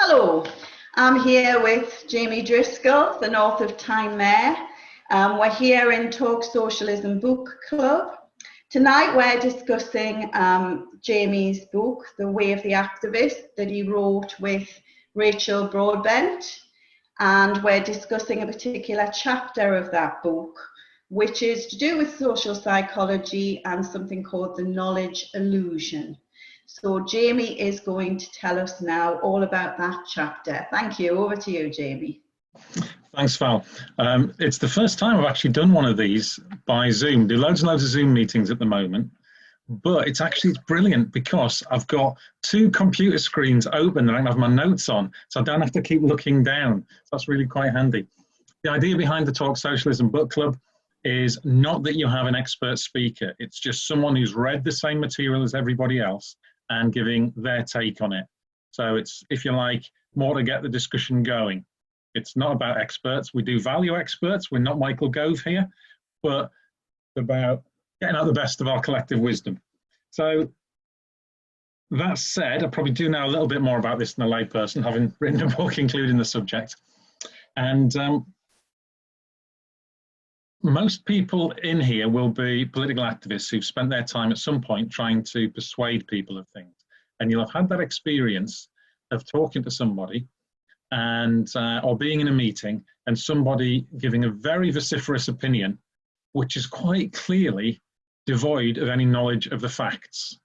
Hello, I'm here with Jamie Driscoll, the North of Tyne Mayor. We're here in Talk Socialism Book Club. Tonight we're discussing Jamie's book, The Way of the Activist, that he wrote with Rachel Broadbent. And we're discussing a particular chapter of that book, which is to do with social psychology and something called the knowledge illusion. So Jamie is going to tell us now all about that chapter. Thank you. Over to you, Jamie. Thanks, Val. It's the first time I've actually done one of these by Zoom. Do loads and loads of Zoom meetings at the moment, but it's brilliant because I've got two computer screens open and I can have my notes on, so I don't have to keep looking down. So that's really quite handy. The idea behind the Talk Socialism Book Club is not that you have an expert speaker. It's just someone who's read the same material as everybody else and giving their take on it. So it's, if you like, more to get the discussion going. It's not about experts. We do value experts. We're not Michael Gove here, but about getting out the best of our collective wisdom. So that said, I probably do know a little bit more about this than a layperson, having written a book including the subject. And most people in here will be political activists who've spent their time at some point trying to persuade people of things. And you'll have had that experience of talking to somebody and or being in a meeting and somebody giving a very vociferous opinion, which is quite clearly devoid of any knowledge of the facts.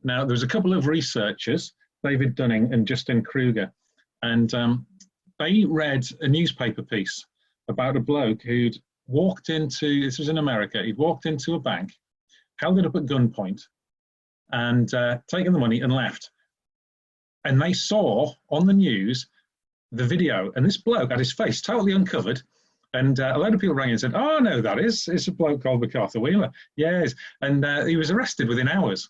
Now, there's a couple of researchers, David Dunning and Justin Kruger, and they read a newspaper piece about a bloke who'd walked into, this was in America, he'd walked into a bank, held it up at gunpoint and taken the money and left. And they saw on the news the video, and this bloke had his face totally uncovered, and a load of people rang in and said, "Oh, no, that is, it's a bloke called MacArthur Wheeler." Yes, and he was arrested within hours.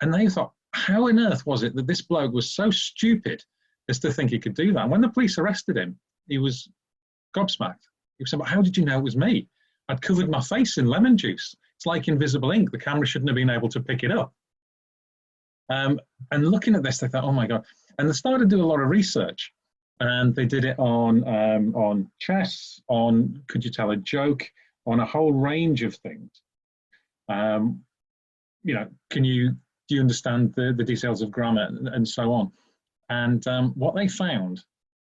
And they thought, how on earth was it that this bloke was so stupid as to think he could do that? And when the police arrested him, he was gobsmacked. He was saying, "How did you know it was me? I'd covered my face in lemon juice. It's like invisible ink. The camera shouldn't have been able to pick it up." And looking at this, they thought, oh my God. And they started to do a lot of research. And they did it on chess, on could you tell a joke, on a whole range of things. You know, do you understand the details of grammar and so on? And what they found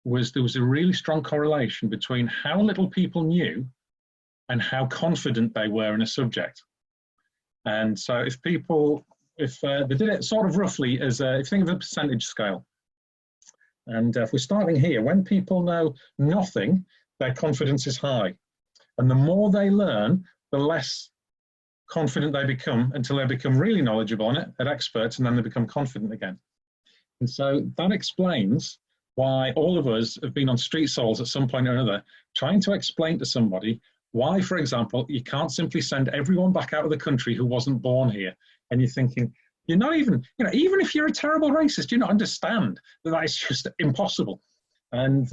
was there was a really strong correlation between how little people knew and how confident they were in a subject. And so if they did it sort of roughly as if you think of a percentage scale. And if we're starting here, when people know nothing, their confidence is high. And the more they learn, the less confident they become until they become really knowledgeable on it, at experts, and then they become confident again. And so that explains why all of us have been on street stalls at some point or another, trying to explain to somebody why, for example, you can't simply send everyone back out of the country who wasn't born here. And you're thinking, you're not even, you know, even if you're a terrible racist, you don't understand that is just impossible. And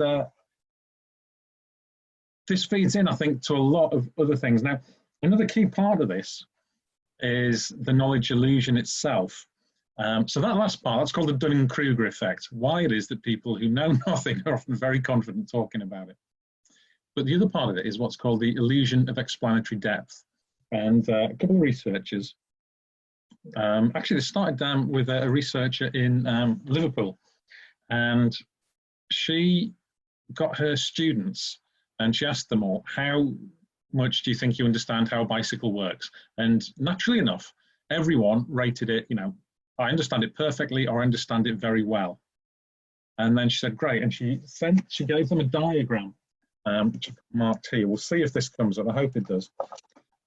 this feeds in, I think, to a lot of other things. Now, another key part of this is the knowledge illusion itself. So that last part, that's called the Dunning-Kruger effect, why it is that people who know nothing are often very confident talking about it. But the other part of it is what's called the illusion of explanatory depth. And a couple of researchers, actually they started with a researcher in Liverpool, and she got her students and she asked them all, how much do you think you understand how a bicycle works? And naturally enough, everyone rated it, you know, I understand it perfectly or I understand it very well. And then she said, great. And she gave them a diagram, which I've marked here. We'll see if this comes up. I hope it does.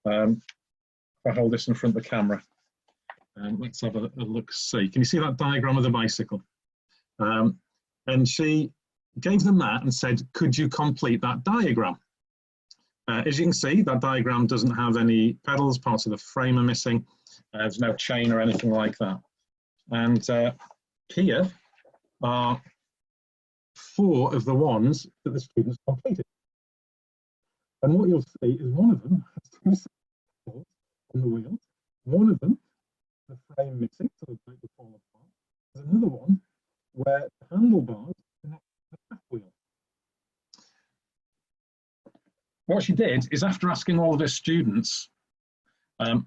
If I hold this in front of the camera. Let's have a look, see. Can you see that diagram of the bicycle? And she gave them that and said, could you complete that diagram? As you can see, that diagram doesn't have any pedals, parts of the frame are missing. There's no chain or anything like that. And here are 4 of the ones that the students completed. And what you'll see is one of them has 2 supports on the wheels. One of them, the frame missing, so the brake will fall apart. There's another one where the handlebars connect to the path wheel. What she did is, after asking all of her students,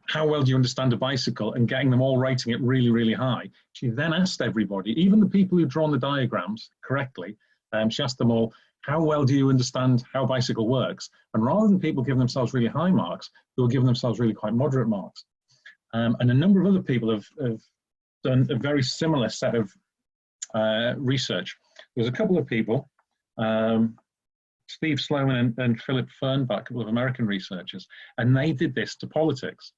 how well do you understand a bicycle, and getting them all rating it really, really high, she then asked everybody, even the people who'd drawn the diagrams correctly, she asked them all, how well do you understand how a bicycle works? And rather than people giving themselves really high marks, they were giving themselves really quite moderate marks. And a number of other people have done a very similar set of research. There's a couple of people, Steve Sloan and Philip Fernbach, a couple of American researchers, and they did this to politics.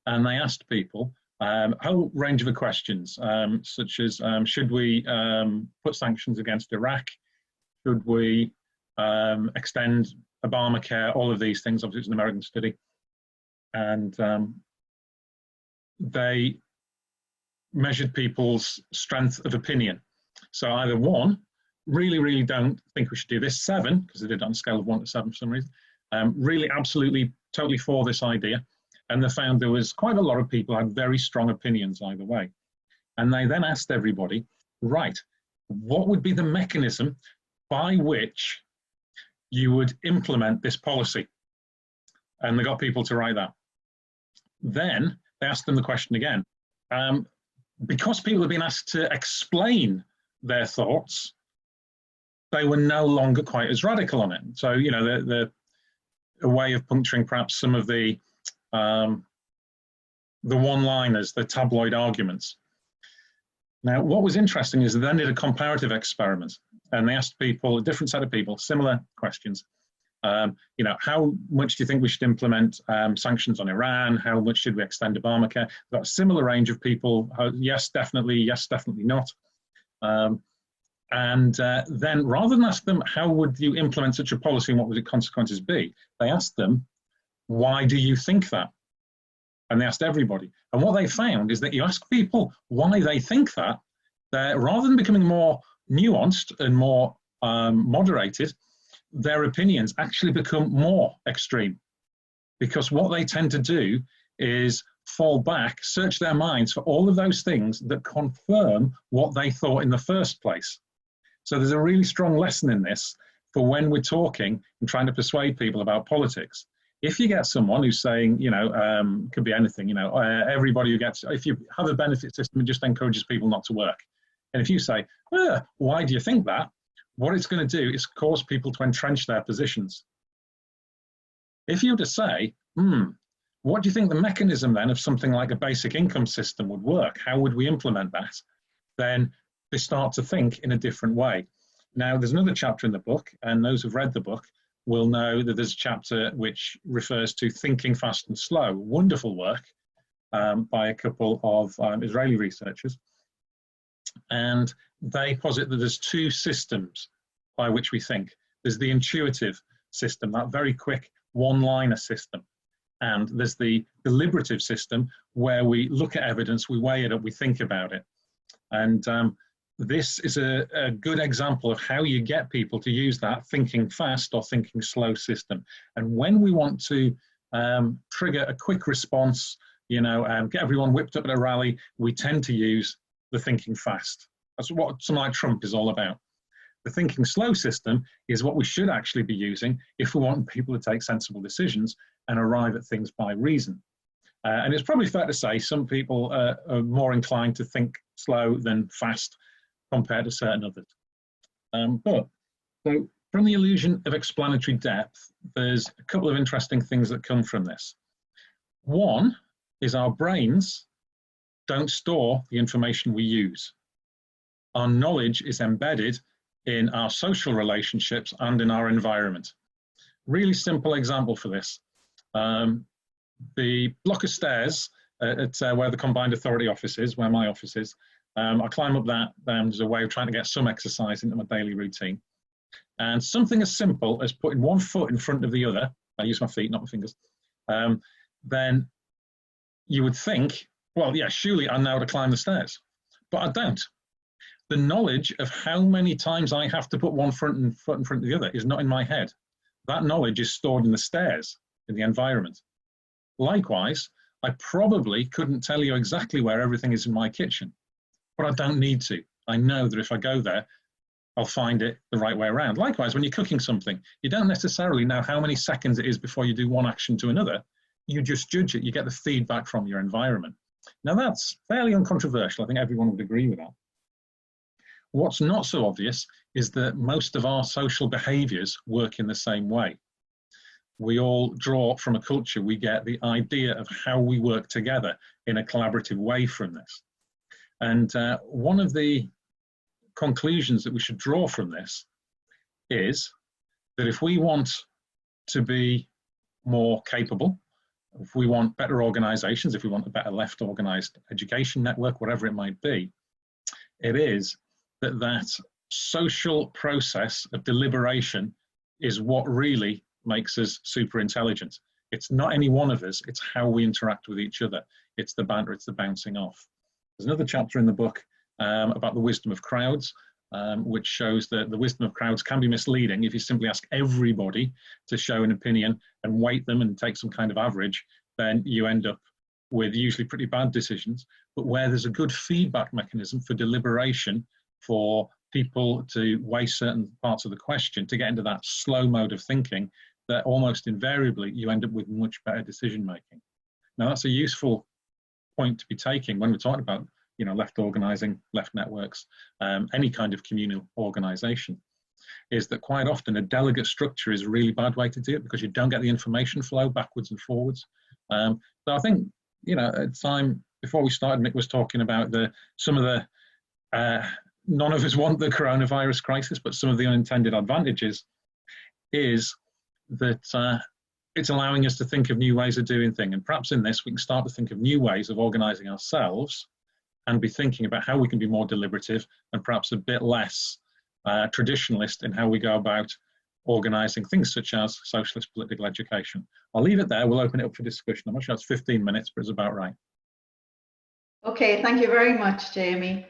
And they asked people a whole range of questions, such as should we put sanctions against Iraq? Should we extend Obamacare? All of these things. Obviously, it's an American study. And they measured people's strength of opinion. So either 1, really, really don't think we should do this, 7, because they did it on a scale of 1 to 7 for some reason, really absolutely, totally for this idea. And they found there was quite a lot of people who had very strong opinions either way. And they then asked everybody, right, what would be the mechanism by which you would implement this policy? And they got people to write that. Then they asked them the question again. Because people have been asked to explain their thoughts, they were no longer quite as radical on it. So, you know, a way of puncturing perhaps some of the one-liners, the tabloid arguments. Now, what was interesting is they then did a comparative experiment, and they asked people, a different set of people, similar questions. You know, how much do you think we should implement sanctions on Iran? How much should we extend Obamacare? We've got a similar range of people, yes, definitely not. And then rather than ask them, how would you implement such a policy and what would the consequences be? They asked them, why do you think that? And they asked everybody. And what they found is that you ask people why they think that, rather than becoming more nuanced and more moderated, their opinions actually become more extreme. Because what they tend to do is fall back, search their minds for all of those things that confirm what they thought in the first place. So there's a really strong lesson in this for when we're talking and trying to persuade people about politics. If you get someone who's saying, you know, could be anything, you know, everybody who gets, if you have a benefit system, it just encourages people not to work. And if you say, why do you think that? What it's going to do is cause people to entrench their positions. If you were to say, what do you think the mechanism then of something like a basic income system would work? How would we implement that? Then they start to think in a different way. Now, there's another chapter in the book, and those who've read the book will know that there's a chapter which refers to thinking fast and slow. Wonderful work by a couple of Israeli researchers. And they posit that there's 2 systems by which we think. There's the intuitive system, that very quick one-liner system. And there's the deliberative system where we look at evidence, we weigh it up, we think about it. And this is a good example of how you get people to use that thinking fast or thinking slow system. And when we want to trigger a quick response, you know, get everyone whipped up at a rally, we tend to use the thinking fast. That's what something like Trump is all about. The thinking slow system is what we should actually be using if we want people to take sensible decisions and arrive at things by reason. And it's probably fair to say some people are more inclined to think slow than fast compared to certain others. But so from the illusion of explanatory depth, there's a couple of interesting things that come from this. One is our brains don't store the information we use. Our knowledge is embedded in our social relationships and in our environment. Really simple example for this. The block of stairs at where the Combined Authority office is, where my office is, I climb up that as a way of trying to get some exercise into my daily routine. And something as simple as putting one foot in front of the other, I use my feet, not my fingers, then you would think, well, yeah, surely I know how to climb the stairs, but I don't. The knowledge of how many times I have to put one foot in front of the other is not in my head. That knowledge is stored in the stairs, in the environment. Likewise, I probably couldn't tell you exactly where everything is in my kitchen, but I don't need to. I know that if I go there, I'll find it the right way around. Likewise, when you're cooking something, you don't necessarily know how many seconds it is before you do one action to another. You just judge it. You get the feedback from your environment. Now, that's fairly uncontroversial. I think everyone would agree with that. What's not so obvious is that most of our social behaviors work in the same way. We all draw from a culture. We get the idea of how we work together in a collaborative way from this. And one of the conclusions that we should draw from this is that if we want to be more capable, if we want better organizations, if we want a better left organized education network, whatever it might be, it is that social process of deliberation is what really makes us super intelligent. It's not any one of us, it's how we interact with each other. It's the banter, it's the bouncing off. There's another chapter in the book about the wisdom of crowds, which shows that the wisdom of crowds can be misleading. If you simply ask everybody to show an opinion and weight them and take some kind of average, then you end up with usually pretty bad decisions. But where there's a good feedback mechanism for deliberation, for people to weigh certain parts of the question, to get into that slow mode of thinking, that almost invariably you end up with much better decision making. Now, that's a useful point to be taking when we're talking about, you know, left organizing, left networks, any kind of communal organization, is that quite often a delegate structure is a really bad way to do it because you don't get the information flow backwards and forwards. So I think, you know, at the time before we started, Mick was talking about some of the none of us want the coronavirus crisis, but some of the unintended advantages is that it's allowing us to think of new ways of doing things. And perhaps in this, we can start to think of new ways of organizing ourselves and be thinking about how we can be more deliberative and perhaps a bit less traditionalist in how we go about organizing things such as socialist political education. I'll leave it there. We'll open it up for discussion. I'm not sure it's 15 minutes, but it's about right. Okay, thank you very much, Jamie.